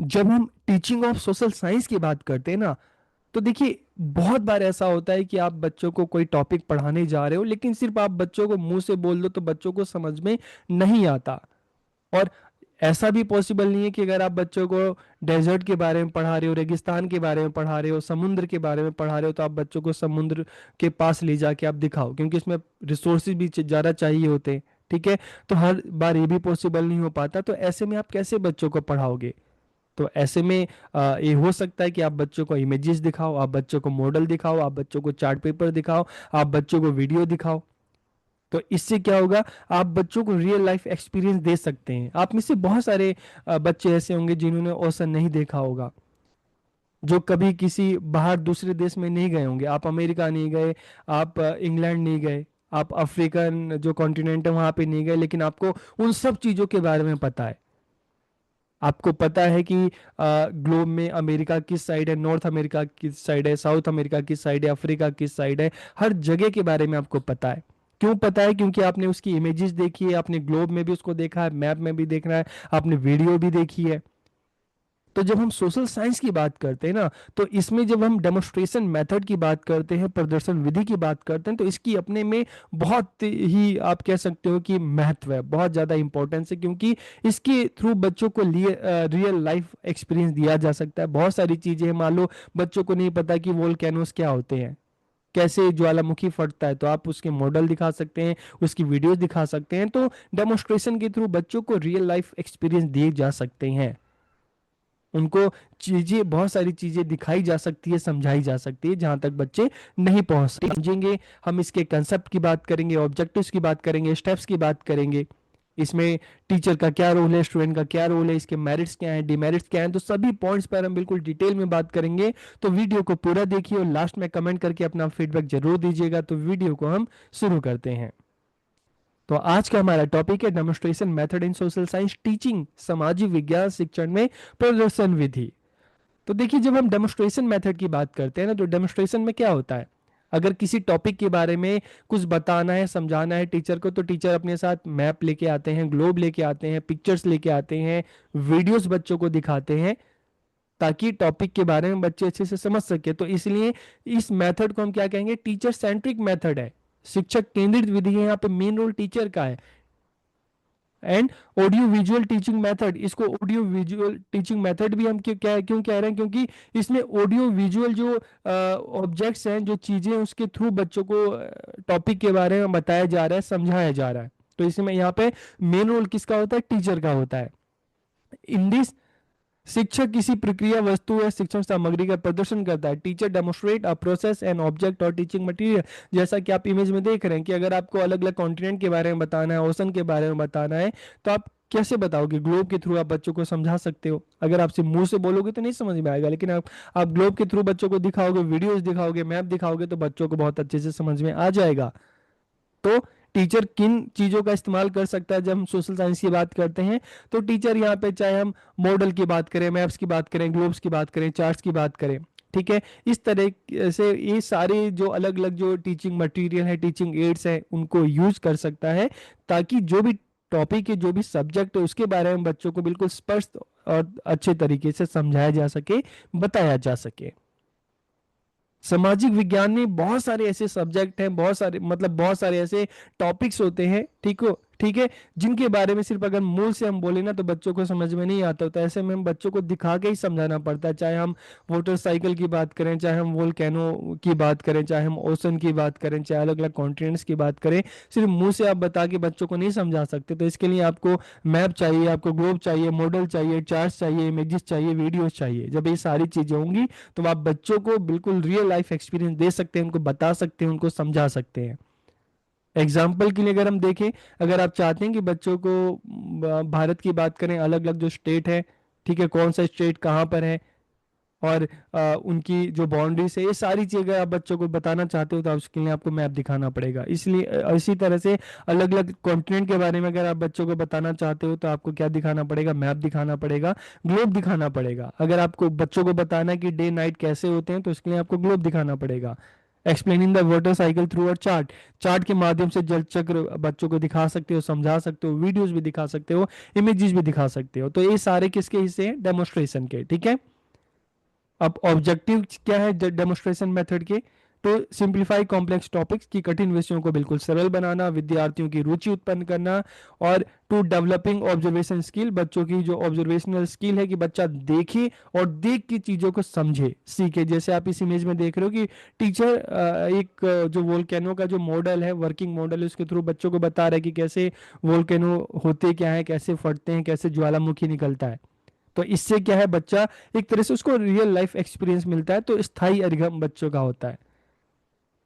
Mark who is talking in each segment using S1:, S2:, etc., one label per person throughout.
S1: जब हम teaching of social science की बात करते हैं ना, तो देखिए बहुत बार ऐसा होता है कि आप बच्चों को कोई टॉपिक पढ़ाने जा रहे हो, लेकिन सिर्फ आप बच्चों को मुंह से बोल दो तो बच्चों को समझ में नहीं आता। और ऐसा भी पॉसिबल नहीं है कि अगर आप बच्चों को डेजर्ट के बारे में पढ़ा रहे हो, रेगिस्तान के बारे में पढ़ा रहे हो, समुद्र के बारे में पढ़ा रहे हो, तो आप बच्चों को समुद्र के पास ले जाके आप दिखाओ, क्योंकि इसमें रिसोर्सेज भी ज़्यादा चाहिए होते हैं। ठीक है। तो हर बार ये भी पॉसिबल नहीं हो पाता, तो ऐसे में आप कैसे बच्चों को पढ़ाओगे? तो ऐसे में ये हो सकता है कि आप बच्चों को इमेजेस दिखाओ, आप बच्चों को मॉडल दिखाओ, आप बच्चों को चार्ट पेपर दिखाओ, आप बच्चों को वीडियो दिखाओ। तो इससे क्या होगा, आप बच्चों को रियल लाइफ एक्सपीरियंस दे सकते हैं। आप में से बहुत सारे बच्चे ऐसे होंगे जिन्होंने ओशन नहीं देखा होगा, जो कभी किसी बाहर दूसरे देश में नहीं गए होंगे। आप अमेरिका नहीं गए, आप इंग्लैंड नहीं गए, आप अफ्रीकन जो कॉन्टिनेंट है वहां पे नहीं गए, लेकिन आपको उन सब चीजों के बारे में पता है। आपको पता है कि ग्लोब में अमेरिका किस साइड है, नॉर्थ अमेरिका किस साइड है, साउथ अमेरिका किस साइड है, अफ्रीका किस साइड है। हर जगह के बारे में आपको पता है। क्यों पता है? क्योंकि आपने उसकी इमेजेस देखी है, आपने ग्लोब में भी उसको देखा है, मैप में भी देखना है, आपने वीडियो भी देखी है। तो जब हम सोशल साइंस की बात करते हैं ना, तो इसमें जब हम डेमोस्ट्रेशन मेथड की बात करते हैं, प्रदर्शन विधि की बात करते हैं, तो इसकी अपने में बहुत ही आप कह सकते हो कि महत्व है, बहुत ज़्यादा इंपॉर्टेंस है, क्योंकि इसके थ्रू बच्चों को लिए रियल लाइफ एक्सपीरियंस दिया जा सकता है। बहुत सारी चीज़ें हैं, मान लो बच्चों को नहीं पता कि वोल्केनोस क्या होते हैं, कैसे ज्वालामुखी फटता है, तो आप उसके मॉडल दिखा सकते हैं, उसकी वीडियोस दिखा सकते हैं। तो डेमोस्ट्रेशन के थ्रू बच्चों को रियल लाइफ एक्सपीरियंस दिए जा सकते हैं। उनको चीजें, बहुत सारी चीजें दिखाई जा सकती है, समझाई जा सकती है, जहां तक बच्चे नहीं पहुंच समझेंगे। हम इसके कंसेप्ट की बात करेंगे, ऑब्जेक्टिव्स की बात करेंगे, स्टेप्स की बात करेंगे। इसमें टीचर का क्या रोल है, स्टूडेंट का क्या रोल है, इसके मेरिट्स क्या हैं, डिमेरिट्स क्या हैं, तो सभी पॉइंट्स पर हम बिल्कुल डिटेल में बात करेंगे। तो वीडियो को पूरा देखिए और लास्ट में कमेंट करके अपना फीडबैक जरूर दीजिएगा। तो वीडियो को हम शुरू करते हैं। तो आज का हमारा टॉपिक है demonstration method in social science teaching, सामाजिक विज्ञान शिक्षण में प्रदर्शन विधि। तो देखिए, जब हम डेमोन्स्ट्रेशन मेथड की बात करते हैं ना, तो डेमोन्स्ट्रेशन में क्या होता है, अगर किसी टॉपिक के बारे में कुछ बताना है, समझाना है टीचर को, तो टीचर अपने साथ मैप लेके आते हैं, ग्लोब लेके आते हैं, पिक्चर्स लेके आते हैं, वीडियोस बच्चों को दिखाते हैं, ताकि टॉपिक के बारे में बच्चे अच्छे से समझ सके। तो इसलिए इस मेथड को हम क्या कहेंगे, टीचर सेंट्रिक मेथड है, शिक्षक केंद्रित विधि है। यहाँ पे मेन रोल टीचर का है। And audio visual teaching method, इसको ऑडियो विजुअल टीचिंग मेथड भी हम क्यों कह रहे हैं, क्योंकि इसमें ऑडियो विजुअल जो ऑब्जेक्ट्स हैं, जो चीजें, उसके थ्रू बच्चों को टॉपिक के बारे में बताया जा रहा है, समझाया जा रहा है। तो इसमें यहाँ पे मेन रोल किसका होता है? टीचर का होता है। इन दिस, शिक्षक किसी प्रक्रिया, वस्तु या शिक्षण सामग्री का प्रदर्शन करता है। Teacher demonstrate a process and object और टीचिंग मटेरियल। जैसा कि आप इमेज में देख रहे हैं कि अगर आपको अलग अलग कॉन्टिनेंट के बारे में बताना है, ओशन के बारे में बताना है, तो आप कैसे बताओगे? ग्लोब के थ्रू आप बच्चों को समझा सकते हो। अगर आप सिर्फ मुंह से बोलोगे तो नहीं समझ में आएगा, लेकिन आप ग्लोब के थ्रू बच्चों को दिखाओगे, वीडियोस दिखाओगे, मैप दिखाओगे, तो बच्चों को बहुत अच्छे से समझ में आ जाएगा। तो टीचर किन चीजों का इस्तेमाल कर सकता है जब हम सोशल साइंस की बात करते हैं? तो टीचर यहाँ पे, चाहे हम मॉडल की बात करें, मैप्स की बात करें, ग्लोब्स की बात करें, चार्ट्स की बात करें, ठीक है, इस तरह से ये सारे जो अलग अलग जो टीचिंग मटेरियल है, टीचिंग एड्स है, उनको यूज कर सकता है, ताकि जो भी टॉपिक है, जो भी सब्जेक्ट है, उसके बारे में बच्चों को बिल्कुल स्पष्ट और अच्छे तरीके से समझाया जा सके, बताया जा सके। सामाजिक विज्ञान में बहुत सारे ऐसे सब्जेक्ट हैं, बहुत सारे, मतलब बहुत सारे ऐसे टॉपिक्स होते हैं, ठीक है, जिनके बारे में सिर्फ अगर मूल से हम बोले ना, तो बच्चों को समझ में नहीं आता। तो ऐसे में हम बच्चों को दिखा के ही समझाना पड़ता है। चाहे हम मोटरसाइकिल की बात करें, चाहे हम वोल्केनो की बात करें, चाहे हम ओशन की बात करें, चाहे अलग अलग कॉन्टिनेंट्स की बात करें, सिर्फ मुंह से आप बता के बच्चों को नहीं समझा सकते। तो इसके लिए आपको मैप चाहिए, आपको ग्लोब चाहिए, मॉडल चाहिए, चार्ट्स चाहिए, इमेजेस चाहिए, वीडियोस चाहिए। जब ये सारी चीजें होंगी, तो आप बच्चों को बिल्कुल रियल लाइफ एक्सपीरियंस दे सकते हैं, उनको बता सकते हैं, उनको समझा सकते हैं। एग्जाम्पल के लिए अगर हम देखें, अगर आप चाहते हैं कि बच्चों को भारत की बात करें, अलग अलग जो स्टेट है, ठीक है, कौन सा स्टेट कहाँ पर है, और उनकी जो बाउंड्रीज है, ये सारी चीजें आप बच्चों को बताना चाहते हो, तो उसके लिए आपको मैप दिखाना पड़ेगा। इसलिए इसी तरह से अलग अलग कॉन्टिनेंट के बारे में अगर आप बच्चों को बताना चाहते हो, तो आपको क्या दिखाना पड़ेगा? मैप दिखाना पड़ेगा, ग्लोब दिखाना पड़ेगा। अगर आपको बच्चों को बताना है कि डे नाइट कैसे होते हैं, तो इसके लिए आपको ग्लोब दिखाना पड़ेगा। Explaining the water cycle through a chart, chart के माध्यम से जल चक्र बच्चों को दिखा सकते हो, समझा सकते हो, वीडियोस भी दिखा सकते हो, इमेजेस भी दिखा सकते हो। तो ये सारे किसके हिस्से हैं, डेमोस्ट्रेशन के, ठीक है। अब ऑब्जेक्टिव क्या है डेमोस्ट्रेशन मेथड के, तो सिंप्लीफाई कॉम्प्लेक्स टॉपिक्स की, कठिन विषयों को बिल्कुल सरल बनाना, विद्यार्थियों की रुचि उत्पन्न करना, और टू डेवलपिंग ऑब्जर्वेशन स्किल, बच्चों की जो ऑब्जर्वेशनल स्किल है कि बच्चा देखे और देख के चीजों को समझे सीखे। जैसे आप इस इमेज में देख रहे हो कि टीचर एक जो वोल्केनो का जो मॉडल है, वर्किंग मॉडल है, उसके थ्रू बच्चों को बता रहा है कि कैसे वोल्केनो होते क्या है, कैसे फटते हैं, कैसे ज्वालामुखी निकलता है। तो इससे क्या है, बच्चा एक तरह से उसको रियल लाइफ एक्सपीरियंस मिलता है, तो स्थायी अधिगम बच्चों का होता है।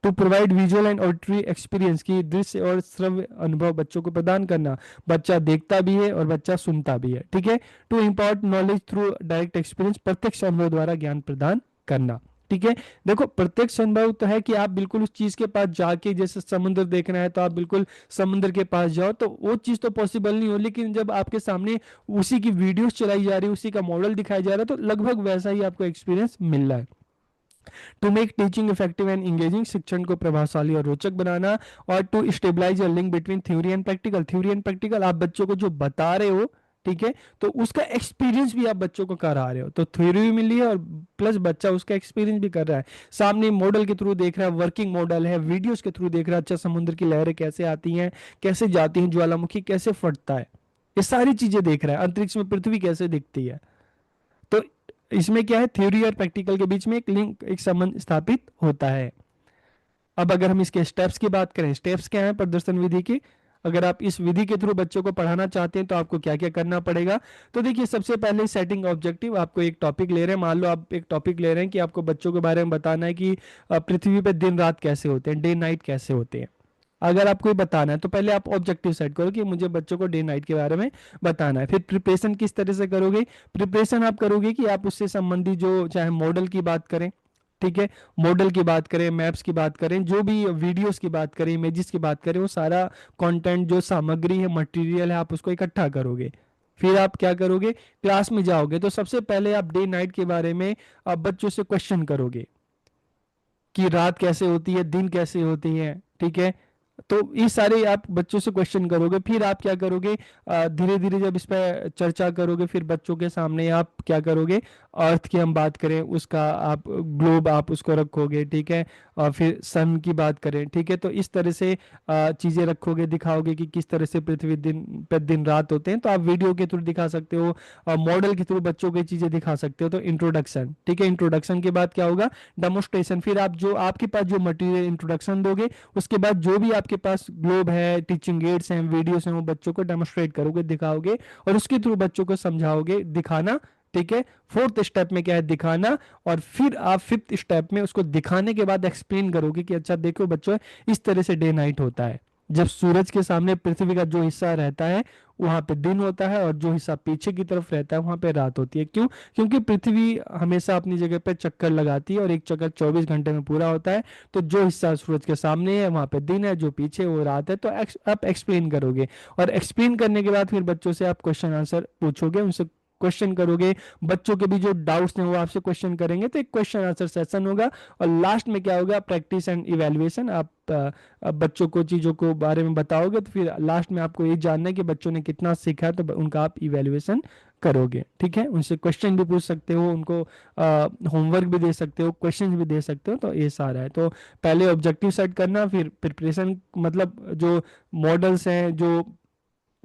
S1: To provide visual and auditory experience की, दृश्य और श्रव्य अनुभव बच्चों को प्रदान करना, बच्चा देखता भी है और बच्चा सुनता भी है, ठीक है। To impart knowledge through direct experience, प्रत्यक्ष अनुभव द्वारा ज्ञान प्रदान करना, ठीक है। देखो प्रत्यक्ष अनुभव तो है कि आप बिल्कुल उस चीज के पास जाके, जैसे समुद्र देखना है तो आप बिल्कुल समुद्र के पास जाओ, तो वो चीज तो पॉसिबल नहीं हो, लेकिन जब आपके सामने उसी की वीडियोस चलाई जा रही है, उसी का मॉडल दिखाया जा रहा है, तो लगभग वैसा ही आपको एक्सपीरियंस मिल रहा है। To make teaching effective and engaging, शिक्षण को प्रभावशाली और रोचक बनाना। और to stabilize a link between theory and practical, theory and practical, आप बच्चों को जो बता रहे हो, ठीक है, तो उसका एक्सपीरियंस भी आप बच्चों को करा रहे हो, तो थ्योरी भी मिली है और प्लस बच्चा उसका एक्सपीरियंस भी कर रहा है, सामने मॉडल के थ्रू देख रहा है, वर्किंग मॉडल है, वीडियोस के थ्रू देख रहा है, अच्छा समुद्र की लहरें कैसे आती हैं, कैसे जाती हैं, ज्वालामुखी कैसे फटता है, ये सारी चीजें देख रहा है, अंतरिक्ष में पृथ्वी कैसे दिखती है। तो इसमें क्या है, थ्योरी और प्रैक्टिकल के बीच में एक लिंक, एक संबंध स्थापित होता है। अब अगर हम इसके स्टेप्स की बात करें, स्टेप्स क्या है प्रदर्शन विधि की, अगर आप इस विधि के थ्रू बच्चों को पढ़ाना चाहते हैं तो आपको क्या क्या करना पड़ेगा। तो देखिए सबसे पहले सेटिंग ऑब्जेक्टिव, आपको एक टॉपिक ले रहे हैं, मान लो आप एक टॉपिक ले रहे हैं कि आपको बच्चों के बारे में बताना है कि पृथ्वी पे दिन रात कैसे होते हैं, डे नाइट कैसे होते हैं। अगर आपको ये बताना है तो पहले आप ऑब्जेक्टिव सेट करो कि मुझे बच्चों को डे नाइट के बारे में बताना है। फिर प्रिपरेशन किस तरह से करोगे, प्रिपरेशन आप करोगे कि आप उससे संबंधित जो चाहे मॉडल की बात करें, ठीक है, मॉडल की बात करें, मैप्स की बात करें, जो भी वीडियोस की बात करें, इमेजेस की बात करें, वो सारा कंटेंट जो सामग्री है, मटेरियल है, आप उसको इकट्ठा करोगे। फिर आप क्या करोगे, क्लास में जाओगे तो सबसे पहले आप डे नाइट के बारे में आप बच्चों से क्वेश्चन करोगे कि रात कैसे होती है, दिन कैसे होती है, ठीक है। तो ये सारे आप बच्चों से क्वेश्चन करोगे, फिर आप क्या करोगे, धीरे धीरे जब इस पर चर्चा करोगे, फिर बच्चों के सामने आप क्या करोगे, अर्थ की हम बात करें, उसका आप ग्लोब आप उसको रखोगे, ठीक है, और फिर सन की बात करें, ठीक है, तो इस तरह से चीजें रखोगे, दिखाओगे कि किस तरह से पृथ्वी दिन पे दिन रात होते हैं, तो आप वीडियो के थ्रू दिखा सकते हो, मॉडल के थ्रू बच्चों को ये चीजें दिखा सकते हो। तो इंट्रोडक्शन, ठीक है, इंट्रोडक्शन के बाद क्या होगा, डेमोस्ट्रेशन, फिर आप जो आपके पास जो मटेरियल इंट्रोडक्शन दोगे, उसके बाद जो भी आपके पास ग्लोब है, टीचिंग एड्स हैं, वीडियोस हैं, वो बच्चों को डेमोस्ट्रेट करोगे, दिखाओगे, और उसके थ्रू बच्चों को समझाओगे, दिखाना, ठीक है। फोर्थ स्टेप में क्या है, दिखाना, और फिर आप फिफ्थ स्टेप में उसको दिखाने के बाद एक्सप्लेन करोगे कि अच्छा देखो बच्चों, इस तरह से डे नाइट होता है, जब सूरज के सामने पृथ्वी का जो हिस्सा रहता है वहां पे दिन होता है, और जो हिस्सा पीछे की तरफ रहता है वहां पे रात होती है। क्यों, क्योंकि पृथ्वी हमेशा अपनी जगह पे चक्कर लगाती है, और एक चक्कर 24 घंटे में पूरा होता है। तो जो हिस्सा सूरज के सामने है वहां पे दिन है, जो पीछे वो रात है। तो आप एक्सप्लेन करोगे, और एक्सप्लेन करने के बाद फिर बच्चों से आप क्वेश्चन आंसर पूछोगे, उनसे क्वेश्चन करोगे, बच्चों के भी जो डाउट्स हैं वो आपसे क्वेश्चन करेंगे, तो एक क्वेश्चन आंसर सेशन होगा। और लास्ट में क्या होगा, प्रैक्टिस एंड इवेल्युएशन, आप अब बच्चों को चीज़ों को बारे में बताओगे, तो फिर लास्ट में आपको ये जानना है कि बच्चों ने कितना सीखा है, तो उनका आप इवेल्युएशन करोगे, ठीक है। उनसे क्वेश्चन भी पूछ सकते हो, उनको होमवर्क भी दे सकते हो, क्वेश्चन भी दे सकते हो, तो ये सारा है। तो पहले ऑब्जेक्टिव सेट करना, फिर प्रिपरेशन, मतलब जो मॉडल्स हैं, जो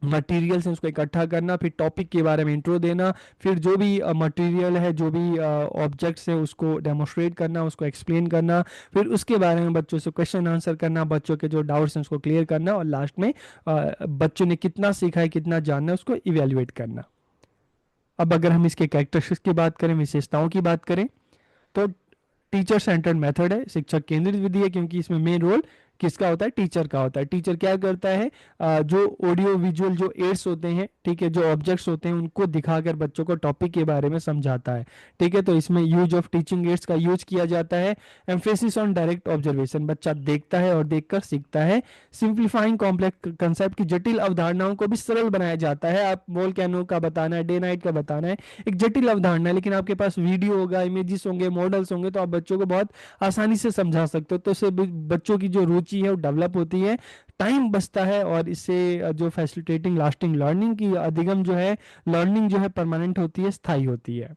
S1: मटेरियल्स हैं, उसको इकट्ठा करना, फिर टॉपिक के बारे में इंट्रो देना, फिर जो भी मटेरियल है, जो भी ऑब्जेक्ट्स है, उसको डेमोस्ट्रेट करना, उसको एक्सप्लेन करना, फिर उसके बारे में बच्चों से क्वेश्चन आंसर करना, बच्चों के जो डाउट्स हैं उसको क्लियर करना, और लास्ट में बच्चों ने कितना सीखा है, कितना जानना है, उसको इवेल्युएट करना। अब अगर हम इसके कैरेक्टरिस्टिक्स की बात करें, विशेषताओं की बात करें, तो टीचर सेंटर्ड मेथड है, शिक्षक केंद्रित विधि है, क्योंकि इसमें मेन रोल किसका होता है? टीचर का होता है। टीचर क्या करता है, जो ऑडियो विजुअल जो एड्स होते हैं, ठीक है, जो ऑब्जेक्ट्स होते हैं उनको दिखाकर बच्चों को टॉपिक के बारे में समझाता है। ठीक है, तो इसमें यूज ऑफ टीचिंग एड्स का यूज किया जाता है। एम्फेसिस ऑन डायरेक्ट ऑब्जर्वेशन, बच्चा देखता है और देखकर सीखता है। सिंप्लीफाइंग कॉम्प्लेक्स कंसेप्ट की जटिल अवधारणाओं को भी सरल बनाया जाता है। आप वोल्केनो का बताना है, डे नाइट का बताना है, एक जटिल अवधारणा है, लेकिन आपके पास वीडियो होगा, इमेजेस होंगे, मॉडल्स होंगे, तो आप बच्चों को बहुत आसानी से समझा सकते हो। तो इससे बच्चों की जो रुचि है वो डेवलप होती है, टाइम बचता है, और इससे जो फैसिलिटेटिंग लास्टिंग लर्निंग की अधिगम जो है, लर्निंग जो है परमानेंट होती है, स्थायी होती है।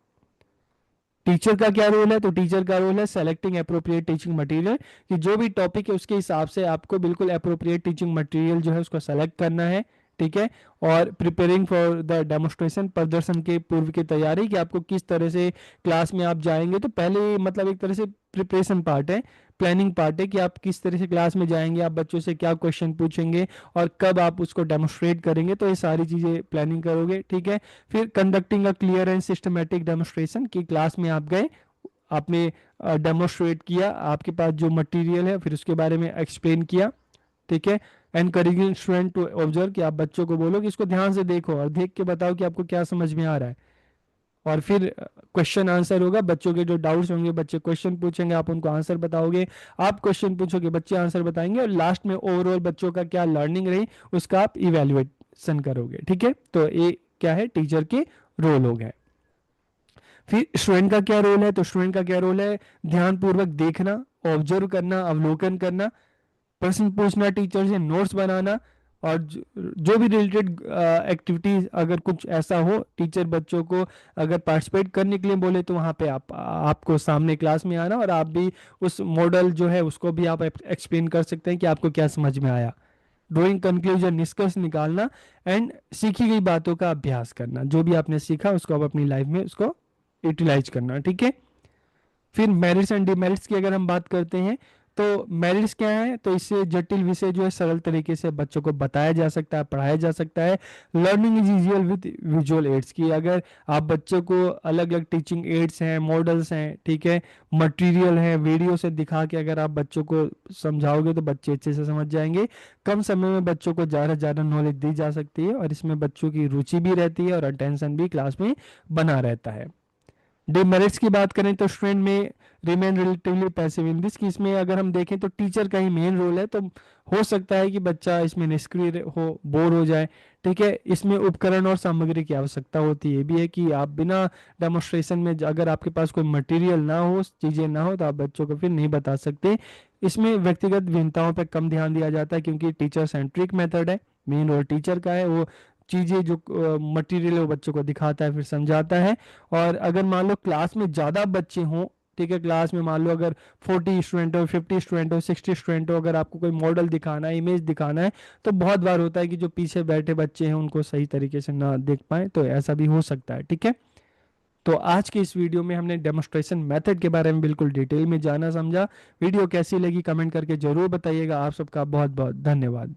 S1: टीचर का क्या रोल है? तो टीचर का रोल है सेलेक्टिंग अप्रोप्रिएट टीचिंग मटेरियल, कि जो भी टॉपिक है उसके हिसाब से आपको बिल्कुल अप्रोप्रिएट टीचिंग मटेरियल जो है उसको सेलेक्ट करना है। ठीक है, और प्रिपेयरिंग फॉर द डेमोन्स्ट्रेशन, प्रदर्शन के पूर्व की तैयारी, कि आपको किस तरह से क्लास में आप जाएंगे। तो पहले मतलब एक तरह से प्रिपरेशन पार्ट है, प्लानिंग पार्ट है, कि आप किस तरह से क्लास में जाएंगे, आप बच्चों से क्या क्वेश्चन पूछेंगे और कब आप उसको डेमोन्स्ट्रेट करेंगे, तो ये सारी चीज़ें प्लानिंग करोगे। ठीक है, फिर conducting a clear and systematic demonstration, की क्लास में आप गए, आपने डेमोन्स्ट्रेट किया, आपके पास जो मटेरियल है फिर उसके बारे में एक्सप्लेन किया। ठीक है, एनकरेजिंग स्टूडेंट टू ऑब्जर्व, कि आप बच्चों को बोलो कि इसको ध्यान से देखो और देख के बताओ कि आपको क्या समझ में आ रहा है। और फिर क्वेश्चन आंसर होगा, बच्चों के जो डाउट्स होंगे बच्चे क्वेश्चन पूछेंगे, आप उनको आंसर बताओगे, आप क्वेश्चन पूछोगे, बच्चे आंसर बताएंगे, और लास्ट में ओवरऑल बच्चों का क्या लर्निंग रही उसका आप इवेल्युएशन करोगे। ठीक है, तो ये क्या है, टीचर के रोल हो गए। फिर स्टूडेंट का क्या रोल है? तो स्टूडेंट का क्या रोल है? ध्यानपूर्वक देखना, ऑब्जर्व करना, अवलोकन करना, प्रश्न पूछना, टीचर से नोट्स बनाना, और जो भी रिलेटेड एक्टिविटीज अगर कुछ ऐसा हो, टीचर बच्चों को अगर पार्टिसिपेट करने के लिए बोले तो वहाँ पे आपको सामने क्लास में आना, और आप भी उस मॉडल जो है उसको भी आप एक्सप्लेन कर सकते हैं कि आपको क्या समझ में आया। ड्राइंग कंक्लूजन, निष्कर्ष निकालना, एंड सीखी गई बातों का अभ्यास करना, जो भी आपने सीखा उसको आप अपनी लाइफ में उसको यूटिलाइज करना। ठीक है, फिर मेरिट्स एंड डिमेरिट्स की अगर हम बात करते हैं, तो मेरिट्स क्या है? तो इससे जटिल विषय जो है सरल तरीके से बच्चों को बताया जा सकता है, पढ़ाया जा सकता है। Learning is easier with visual aids, की अगर आप बच्चों को अलग अलग टीचिंग एड्स हैं, मॉडल्स हैं, ठीक है, मटेरियल है, वीडियो से दिखा के अगर आप बच्चों को समझाओगे तो बच्चे अच्छे से समझ जाएंगे। कम समय में बच्चों को ज़्यादा से ज़्यादा नॉलेज दी जा सकती है, और इसमें बच्चों की रुचि भी रहती है और अटेंशन भी क्लास में बना रहता है। डिमेरिट्स की बात करें तो स्टूडेंट में remain relatively passive in this, कि इसमें अगर हम देखें तो टीचर का ही मेन रोल है, तो हो सकता है कि बच्चा इसमें निष्क्रिय हो, बोर हो जाए। ठीक है, इसमें उपकरण और सामग्री की आवश्यकता होती है, ये भी है कि आप बिना डेमोन्स्ट्रेशन में अगर आपके पास कोई मटेरियल ना हो, चीज़ें ना हो, तो आप बच्चों को फिर नहीं बता सकते। इसमें व्यक्तिगत भिन्नताओं पर कम ध्यान दिया जाता है, क्योंकि टीचर सेंट्रिक मेथड है, मेन रोल टीचर का है, वो चीज़ें जो मटेरियल है वो बच्चों को दिखाता है फिर समझाता है। और अगर मान लो क्लास में ज़्यादा बच्चे हों, ठीक है, क्लास में मान लो अगर 40 स्टूडेंट हो, 50 स्टूडेंट हो, 60 स्टूडेंट हो, अगर आपको कोई मॉडल दिखाना है, इमेज दिखाना है, तो बहुत बार होता है कि जो पीछे बैठे बच्चे हैं उनको सही तरीके से ना देख पाए, तो ऐसा भी हो सकता है। ठीक है, तो आज के इस वीडियो में हमने डेमोन्स्ट्रेशन मेथड के बारे में बिल्कुल डिटेल में जाना समझा। वीडियो कैसी लगी कमेंट करके जरूर बताइएगा। आप सबका बहुत बहुत धन्यवाद।